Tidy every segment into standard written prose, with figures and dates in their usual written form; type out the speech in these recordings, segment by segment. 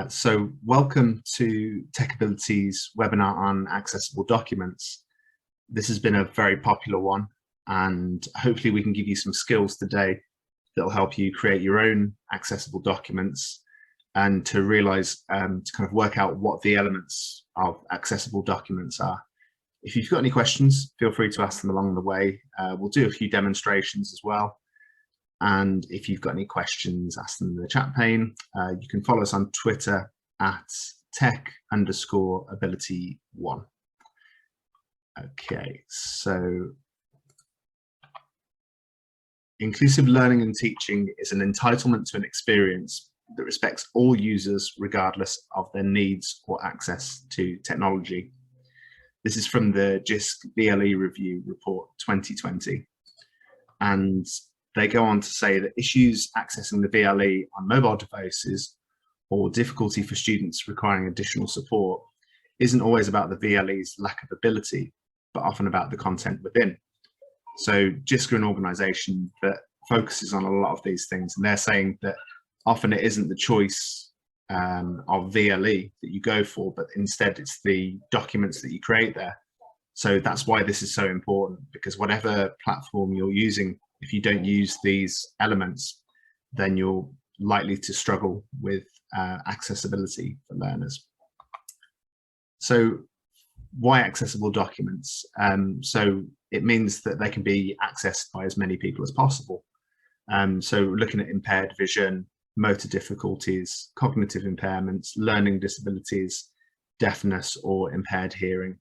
So welcome to TechAbility's webinar on accessible documents. This has been a very popular one, and hopefully we can give you some skills today that will help you create your own accessible documents and to realize, to kind of work out what the elements of accessible documents are. If you've got any questions, feel free to ask them along the way. We'll do a few demonstrations as well. And if you've got any questions, ask them in the chat pane. You can follow us on Twitter at tech_ability1. Okay, so inclusive learning and teaching is an entitlement to an experience that respects all users regardless of their needs or access to technology. This is from the JISC VLE Review Report 2020. And they go on to say that issues accessing the VLE on mobile devices or difficulty for students requiring additional support isn't always about the VLE's lack of ability, but often about the content within. So JISC are an organisation that focuses on a lot of these things, and they're saying that often it isn't the choice of VLE that you go for, but instead it's the documents that you create there. So that's why this is so important, because whatever platform you're using, if you don't use these elements, then you're likely to struggle with accessibility for learners. So why accessible documents? So it means that they can be accessed by as many people as possible. So looking at impaired vision, motor difficulties, cognitive impairments, learning disabilities, deafness or impaired hearing.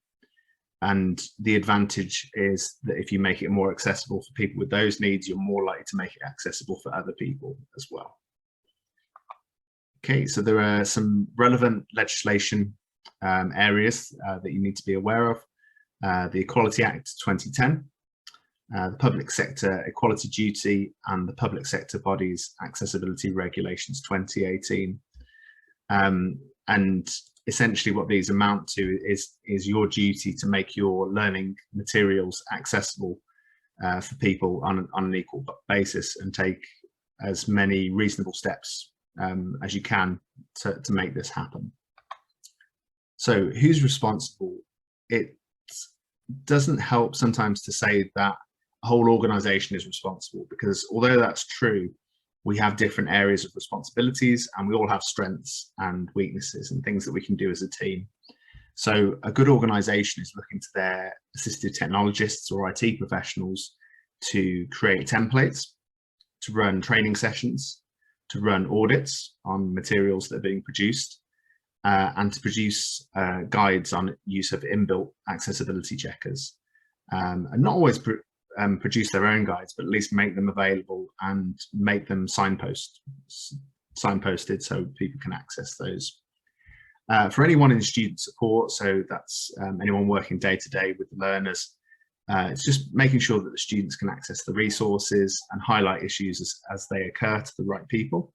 And the advantage is that if you make it more accessible for people with those needs, you're more likely to make it accessible for other people as well. Okay, so there are some relevant legislation areas that you need to be aware of. The Equality Act 2010, the Public Sector Equality Duty, and the Public Sector Bodies Accessibility Regulations 2018. And essentially what these amount to is your duty to make your learning materials accessible for people on an equal basis, and take as many reasonable steps as you can to make this happen. So who's responsible? It doesn't help sometimes to say that a whole organization is responsible, because although that's true, we have different areas of responsibilities and we all have strengths and weaknesses and things that we can do as a team. So a good organization is looking to their assistive technologists or IT professionals to create templates, to run training sessions, to run audits on materials that are being produced, and to produce guides on use of inbuilt accessibility checkers. And not always produce their own guides, but at least make them available and make them signposted so people can access those. For anyone in student support, so that's anyone working day to day with the learners, it's just making sure that the students can access the resources and highlight issues as they occur to the right people.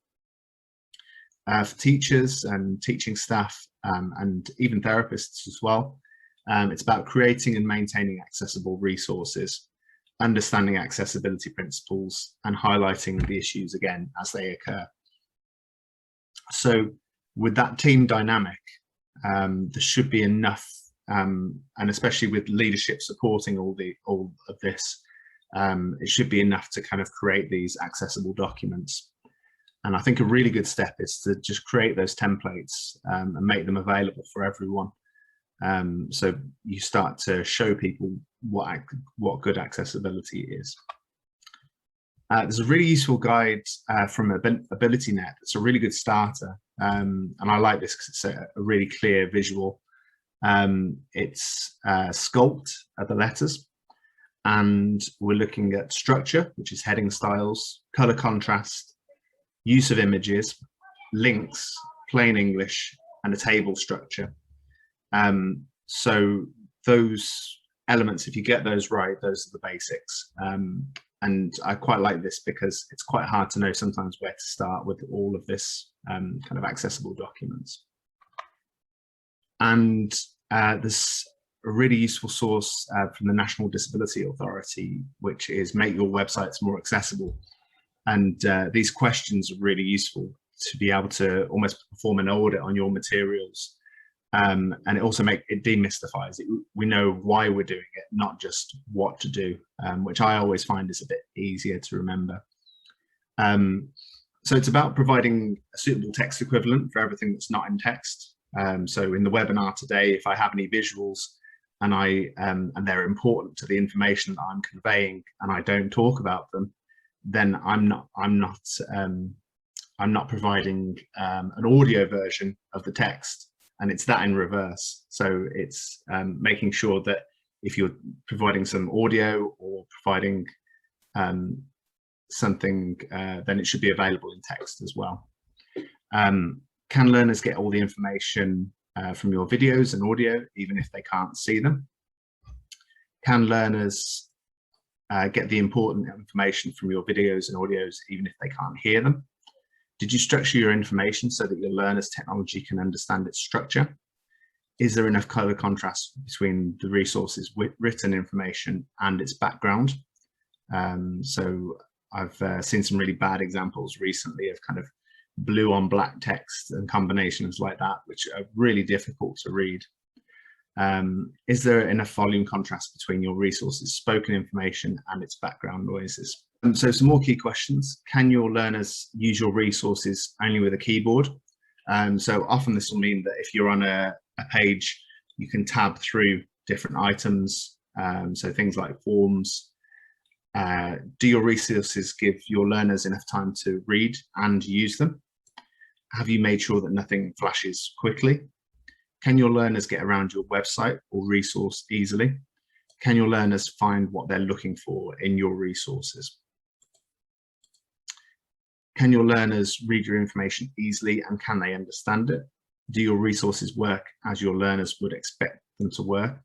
For teachers and teaching staff and even therapists as well, it's about creating and maintaining accessible resources, understanding accessibility principles, and highlighting the issues again as they occur. So with that team dynamic, there should be enough, and especially with leadership supporting all of this, it should be enough to kind of create these accessible documents. And I think a really good step is to just create those templates and make them available for everyone. So you start to show people what good accessibility is. There's a really useful guide from AbilityNet. It's a really good starter, and I like this because it's a really clear visual. It's sculpt at the letters, and we're looking at structure, which is heading styles, color contrast, use of images, links, plain English, and a table structure. So those elements, if you get those right, those are the basics. And I quite like this because it's quite hard to know sometimes where to start with all of this kind of accessible documents. And there's a really useful source from the National Disability Authority, which is Make Your Websites More Accessible. And these questions are really useful to be able to almost perform an audit on your materials. And it also demystifies it. We know why we're doing it, not just what to do, which I always find is a bit easier to remember. So it's about providing a suitable text equivalent for everything that's not in text. So in the webinar today, if I have any visuals and they're important to the information that I'm conveying, and I don't talk about them, then I'm not providing an audio version of the text. And it's that in reverse. So it's making sure that if you're providing some audio or providing something, then it should be available in text as well. Can learners get all the information from your videos and audio, even if they can't see them? Can learners get the important information from your videos and audios, even if they can't hear them? Did you structure your information so that your learners' technology can understand its structure? Is there enough color contrast between the resource's written information and its background? So I've seen some really bad examples recently of kind of blue on black text and combinations like that, which are really difficult to read. Is there enough volume contrast between your resources' spoken information and its background noises? So some more key questions. Can your learners use your resources only with a keyboard? So often this will mean that if you're on a page, you can tab through different items. So things like forms. Do your resources give your learners enough time to read and use them? Have you made sure that nothing flashes quickly? Can your learners get around your website or resource easily? Can your learners find what they're looking for in your resources? Can your learners read your information easily and can they understand it? Do your resources work as your learners would expect them to work?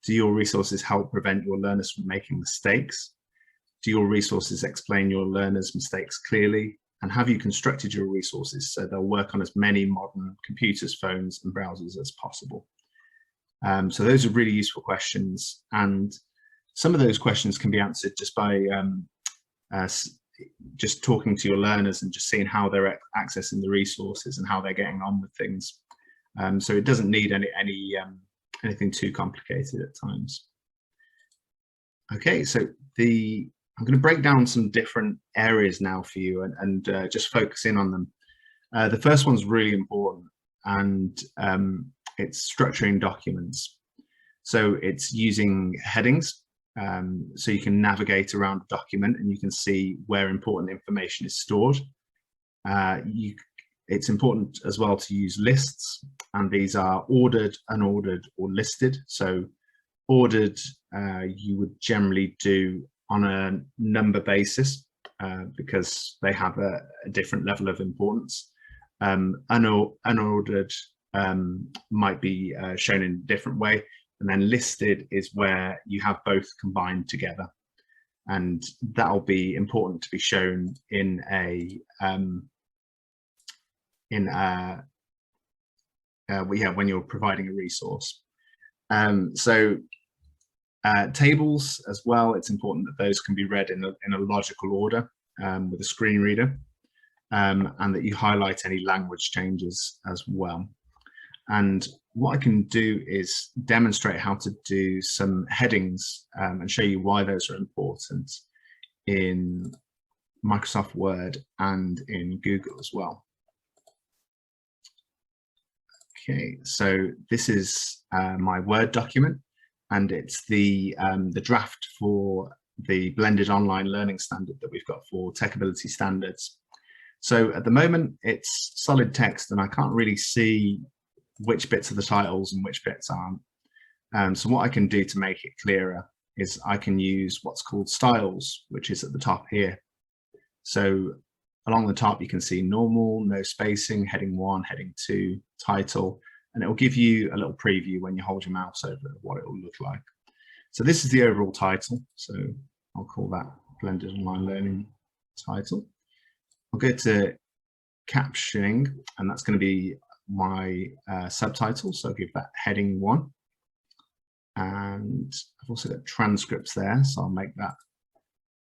Do your resources help prevent your learners from making mistakes? Do your resources explain your learners' mistakes clearly? And have you constructed your resources so they'll work on as many modern computers, phones, and browsers as possible? So those are really useful questions. And some of those questions can be answered just by just talking to your learners and just seeing how they're accessing the resources and how they're getting on with things. So it doesn't need anything too complicated at times. Okay, so I'm going to break down some different areas now for you and just focus in on them. The first one's really important, and it's structuring documents. So it's using headings, so you can navigate around a document and you can see where important information is stored. It's important as well to use lists, and these are ordered, unordered, or listed. So ordered, you would generally do on a number basis because they have a different level of importance. Unordered might be shown in a different way, and then listed is where you have both combined together, and that'll be important to be shown in when you're providing a resource. Tables as well, it's important that those can be read in a logical order with a screen reader, and that you highlight any language changes as well. And what I can do is demonstrate how to do some headings and show you why those are important in Microsoft Word and in Google as well. Okay, so this is my Word document, and it's the draft for the blended online learning standard that we've got for Tech Ability Standards. So at the moment it's solid text and I can't really see which bits are the titles and which bits aren't. So what I can do to make it clearer is I can use what's called styles, which is at the top here. So along the top you can see normal, no spacing, heading 1, heading 2, title, and it will give you a little preview when you hold your mouse over what it will look like. So this is the overall title, so I'll call that Blended Online Learning title. I'll go to captioning, and that's going to be my subtitle, so I'll give that heading 1. And I've also got transcripts there, so I'll make that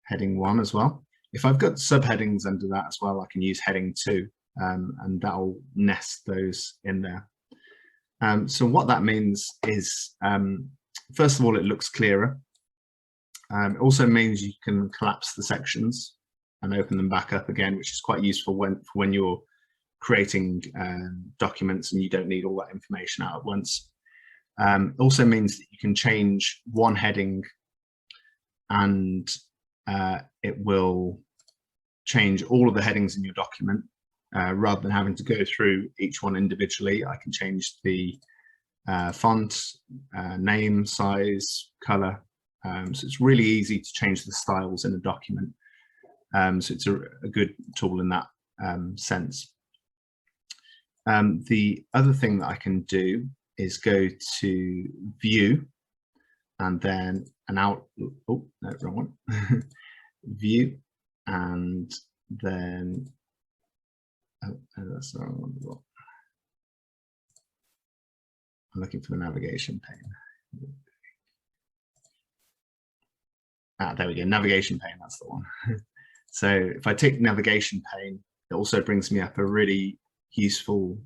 heading 1 as well. If I've got subheadings under that as well, I can use heading 2, and that'll nest those in there. So what that means is, first of all, it looks clearer. It also means you can collapse the sections and open them back up again, which is quite useful when you're creating documents and you don't need all that information out at once. Also means that you can change one heading and it will change all of the headings in your document rather than having to go through each one individually. I can change the font, name, size, color. So it's really easy to change the styles in a document. So it's a good tool in that sense. The other thing that I can do is go to View and then oh no, wrong one. View and then that's the wrong one. I'm looking for the navigation pane. There we go, navigation pane, that's the one. So if I tick navigation pane, it also brings me up a really useful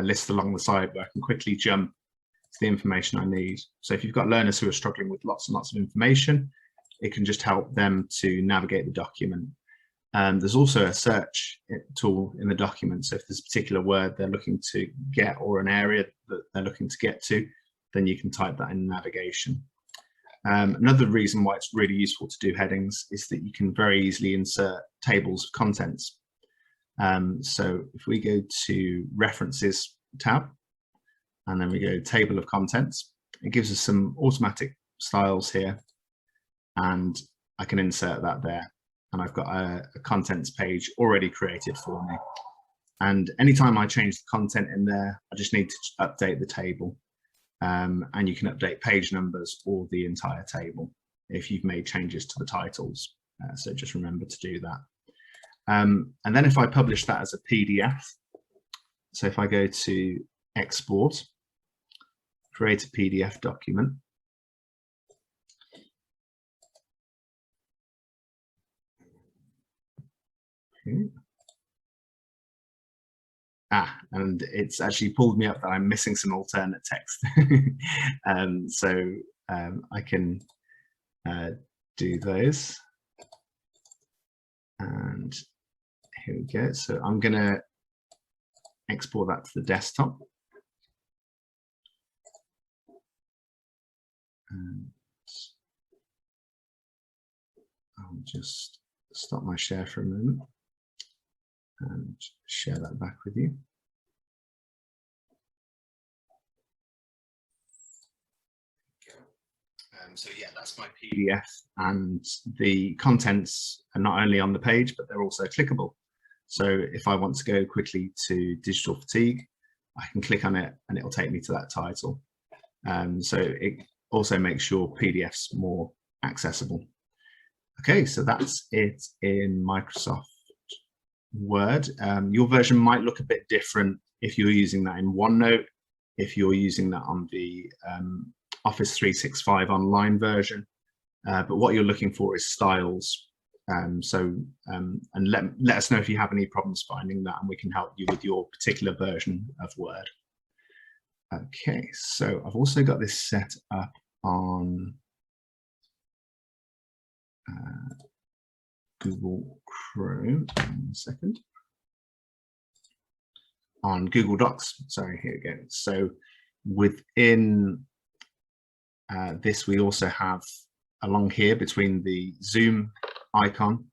list along the side where I can quickly jump to the information I need. So if you've got learners who are struggling with lots and lots of information, it can just help them to navigate the document. There's also a search tool in the document. So if there's a particular word they're looking to get or an area that they're looking to get to, then you can type that in navigation. Another reason why it's really useful to do headings is that you can very easily insert tables of contents. So if we go to References tab, and then we go Table of Contents, it gives us some automatic styles here, and I can insert that there. And I've got a contents page already created for me. And anytime I change the content in there, I just need to update the table. And you can update page numbers or the entire table if you've made changes to the titles. So just remember to do that. And then if I publish that as a PDF, so if I go to Export, create a PDF document, okay. And it's actually pulled me up that I'm missing some alternate text. So I can do those. And here we go. So I'm going to export that to the desktop. And I'll just stop my share for a moment and share that back with you. So yeah, that's my PDF, and the contents are not only on the page, but they're also clickable. So if I want to go quickly to Digital Fatigue, I can click on it and it'll take me to that title. So it also makes your PDFs more accessible. Okay, so that's it in Microsoft Word. Your version might look a bit different if you're using that in OneNote, if you're using that on the Office 365 online version, but what you're looking for is styles. And let us know if you have any problems finding that, and we can help you with your particular version of Word. Okay, so I've also got this set up on Google Chrome. One second. On Google Docs. Sorry, here we go. So within this, we also have along here between the zoom icon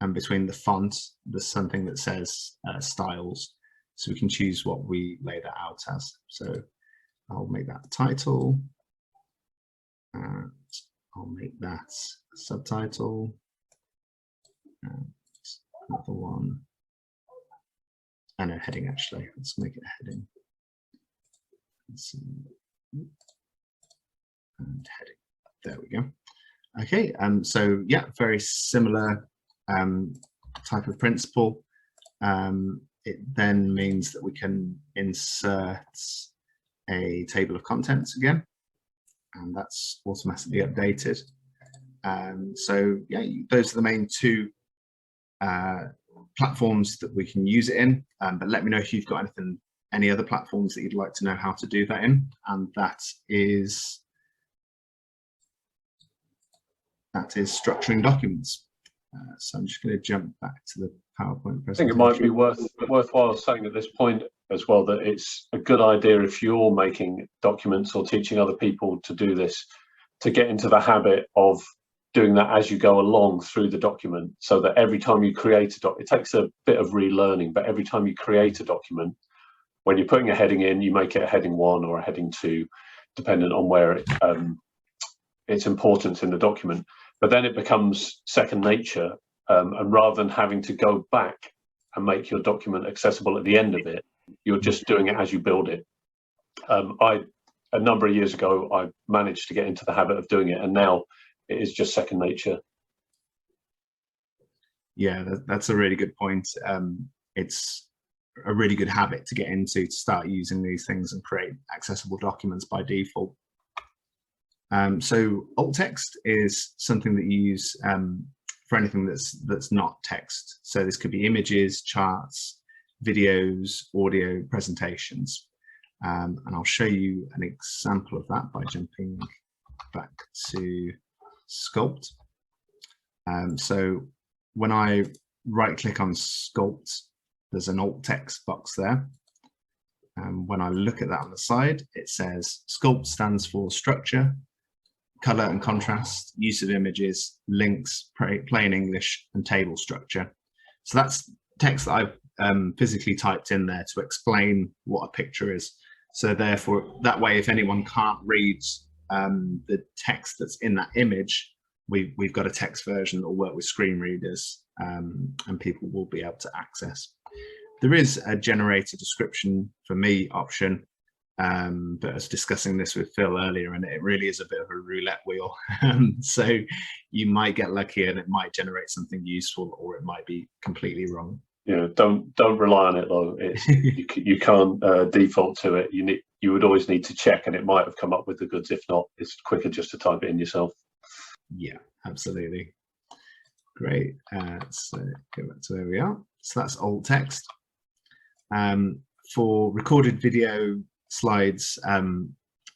and between the font, there's something that says styles. So we can choose what we lay that out as. So I'll make that title, and I'll make that subtitle, and another one, and a heading actually. Let's make it a heading. And heading. There we go. Okay, so yeah, very similar type of principle. It then means that we can insert a table of contents again, and that's automatically updated. So yeah, those are the main two platforms that we can use it in, but let me know if you've got any other platforms that you'd like to know how to do that in, and that is structuring documents. So I'm just going to jump back to the PowerPoint presentation. I think it might be worthwhile saying at this point as well that it's a good idea, if you're making documents or teaching other people to do this, to get into the habit of doing that as you go along through the document, so that every time you create a document, it takes a bit of relearning, but every time you create a document, when you're putting a heading in, you make it a heading 1 or a heading 2, depending on where its importance in the document. But then it becomes second nature, and rather than having to go back and make your document accessible at the end of it, you're just doing it as you build it. A number of years ago, I managed to get into the habit of doing it, and now it is just second nature. Yeah, that's a really good point. It's a really good habit to get into, to start using these things and create accessible documents by default. So alt text is something that you use for anything that's not text. So this could be images, charts, videos, audio, presentations. And I'll show you an example of that by jumping back to Sculpt. So when I right click on Sculpt, there's an alt text box there. And when I look at that on the side, it says Sculpt stands for structure, color and contrast, use of images, links, plain English, and table structure. So that's text that I've physically typed in there to explain what a picture is. So therefore, that way, if anyone can't read the text that's in that image, we've got a text version that will work with screen readers, and people will be able to access. There is a generated description for me option, but I was discussing this with Phil earlier, and it really is a bit of a roulette wheel. So you might get lucky and it might generate something useful, or it might be completely wrong. Yeah, don't rely on it though. It's, you can't default to it. You would always need to check, and it might have come up with the goods. If not, it's quicker just to type it in yourself. Yeah, absolutely. Great. So go back to where we are. So that's alt text. For recorded video slides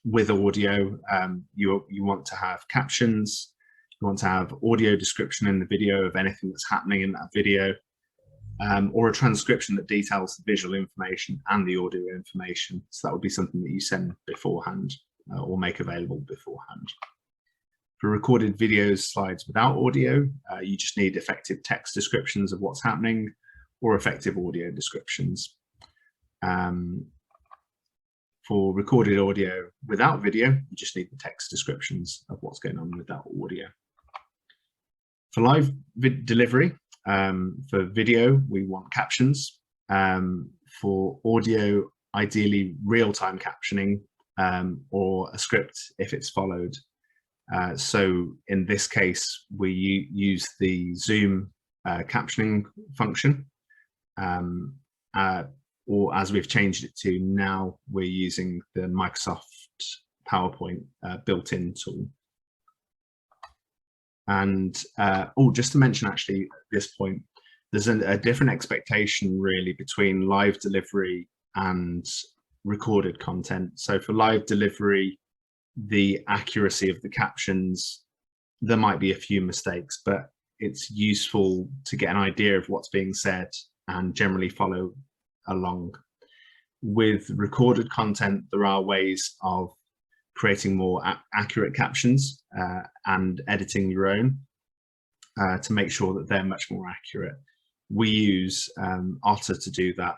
with audio, you want to have captions. You want to have audio description in the video of anything that's happening in that video. Or a transcription that details the visual information and the audio information. So that would be something that you send beforehand or make available beforehand. For recorded videos slides without audio, you just need effective text descriptions of what's happening or effective audio descriptions. For recorded audio without video, you just need the text descriptions of what's going on with that audio. For live delivery, for video, we want captions. For audio, ideally real-time captioning, or a script if it's followed. So in this case, we use the Zoom captioning function, or as we've changed it to now, we're using the Microsoft PowerPoint built-in tool. And just to mention actually at this point, there's a different expectation really between live delivery and recorded content. So for live delivery, the accuracy of the captions, there might be a few mistakes, but it's useful to get an idea of what's being said and generally follow along. With recorded content, there are ways of creating more accurate captions and editing your own to make sure that they're much more accurate. We use Otter to do that,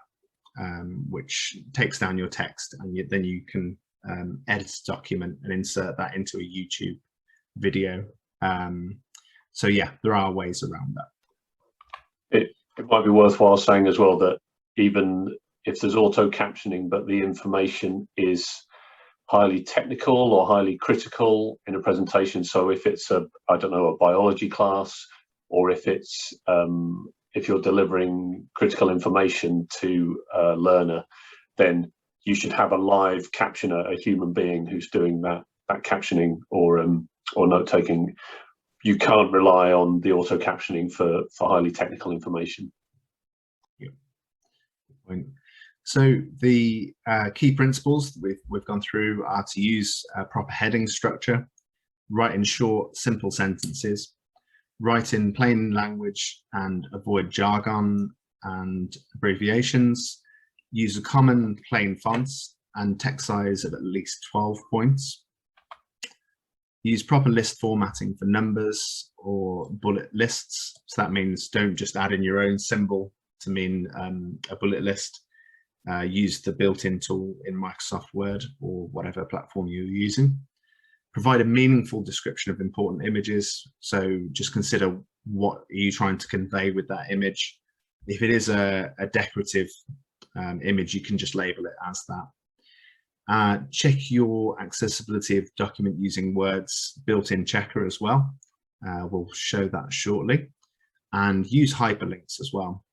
which takes down your text, and then you can edit a document and insert that into a YouTube video. So yeah, there are ways around that. It might be worthwhile saying as well that even if there's auto captioning, but the information is highly technical or highly critical in a presentation. So if it's a biology class, or if it's if you're delivering critical information to a learner, then you should have a live captioner, a human being who's doing that captioning or note taking. You can't rely on the auto captioning for highly technical information. point. So the key principles that we've gone through are to use a proper heading structure, write in short, simple sentences, write in plain language and avoid jargon and abbreviations, use a common plain fonts and text size of at least 12 points, use proper list formatting for numbers or bullet lists. So that means don't just add in your own symbol to mean a bullet list. Use the built-in tool in Microsoft Word or whatever platform you're using. Provide a meaningful description of important images. So just consider what are you trying to convey with that image. If it is a decorative image, you can just label it as that. Check your accessibility of document using Word's built-in checker as well. We'll show that shortly. And use hyperlinks as well.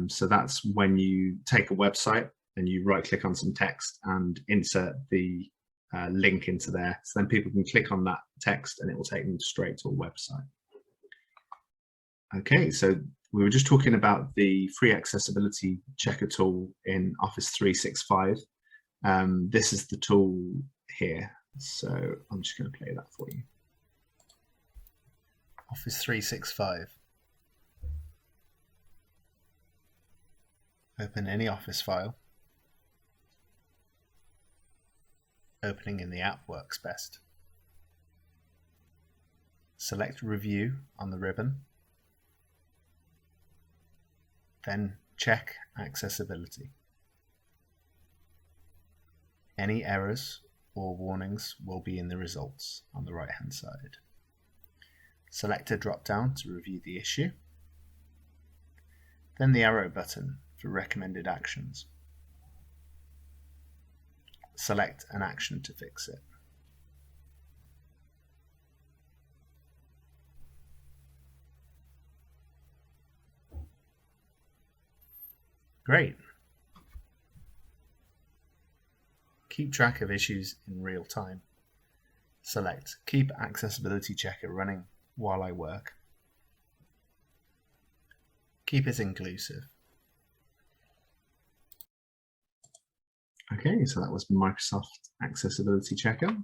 So that's when you take a website and you right-click on some text and insert the link into there. So then people can click on that text and it will take them straight to a website. Okay, so we were just talking about the free accessibility checker tool in Office 365. This is the tool here. So I'm just going to play that for you. Office 365. Open any Office file. Opening in the app works best. Select Review on the ribbon. Then check accessibility. Any errors or warnings will be in the results on the right hand side. Select a drop down to review the issue. Then the arrow button for recommended actions. Select an action to fix it. Great. Keep track of issues in real time. Select Keep Accessibility Checker running while I work. Keep it inclusive. Okay, so that was Microsoft Accessibility Checker.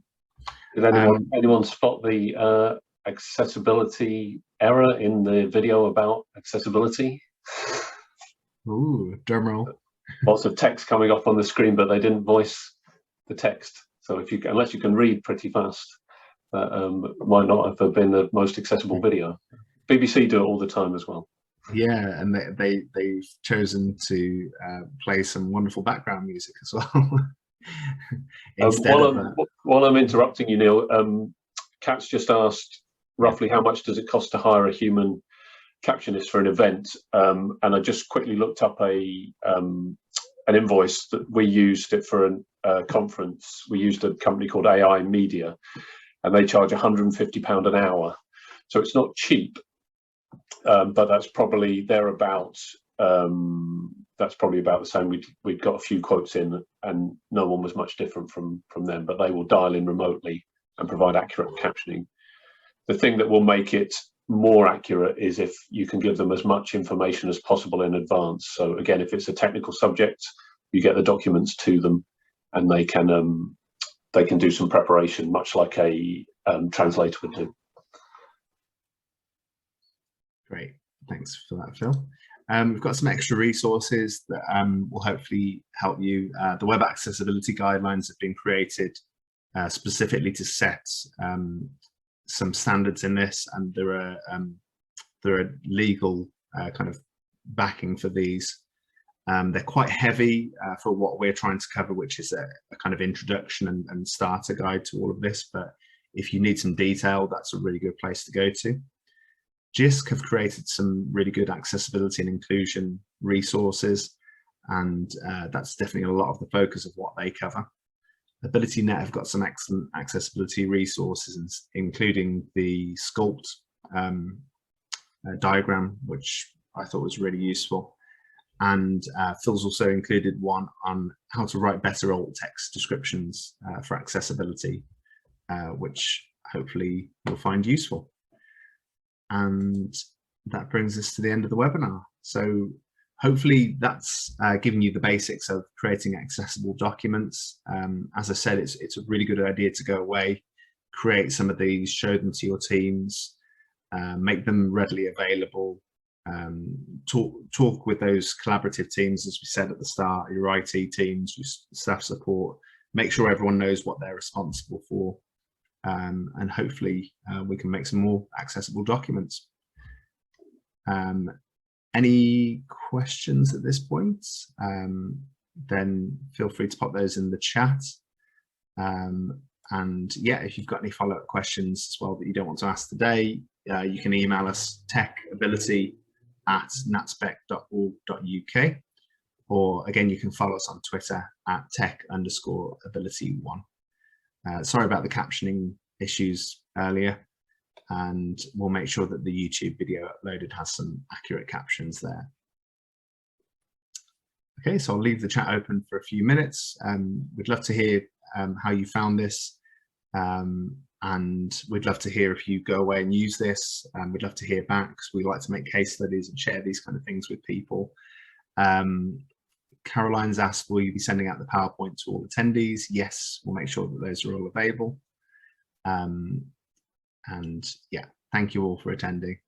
Did anyone spot the accessibility error in the video about accessibility? Ooh, drum roll. Lots of text coming up on the screen, but they didn't voice the text. So if you, unless you can read pretty fast, that might not have been the most accessible video. BBC do it all the time as well. Yeah, and they've chosen to play some wonderful background music as well. While I'm interrupting you, Neil, Kat's just asked roughly how much does it cost to hire a human captionist for an event, and I just quickly looked up an invoice that we used it for a conference. We used a company called AI Media, and they charge £150 an hour, so it's not cheap. But that's probably thereabouts. That's probably about the same. We'd got a few quotes in, and no one was much different from them. But they will dial in remotely and provide accurate captioning. The thing that will make it more accurate is if you can give them as much information as possible in advance. So again, if it's a technical subject, you get the documents to them, and they can do some preparation, much like a translator would do. Great, thanks for that, Phil. We've got some extra resources that will hopefully help you. The Web Accessibility Guidelines have been created specifically to set some standards in this, and there are legal kind of backing for these. They're quite heavy for what we're trying to cover, which is a kind of introduction and starter guide to all of this. But if you need some detail, that's a really good place to go to. JISC have created some really good accessibility and inclusion resources, and that's definitely a lot of the focus of what they cover. AbilityNet have got some excellent accessibility resources, including the Sculpt diagram, which I thought was really useful. And Phil's also included one on how to write better alt text descriptions for accessibility, which hopefully you'll find useful. And that brings us to the end of the webinar. So hopefully that's given you the basics of creating accessible documents. As I said, it's a really good idea to go away, create some of these, show them to your teams, make them readily available, talk with those collaborative teams, as we said at the start, your IT teams, your staff support, make sure everyone knows what they're responsible for, and hopefully we can make some more accessible documents. Any questions at this point? Then feel free to pop those in the chat. And yeah, if you've got any follow-up questions as well that you don't want to ask today, you can email us techability@natspec.org.uk, or again, you can follow us on Twitter @tech_ability1. Sorry about the captioning issues earlier, and we'll make sure that the YouTube video uploaded has some accurate captions there. Okay, so I'll leave the chat open for a few minutes. We'd love to hear how you found this, and we'd love to hear if you go away and use this. We'd love to hear back, because we like to make case studies and share these kind of things with people. Caroline's asked, will you be sending out the PowerPoint to all attendees? Yes, we'll make sure that those are all available. And yeah, thank you all for attending.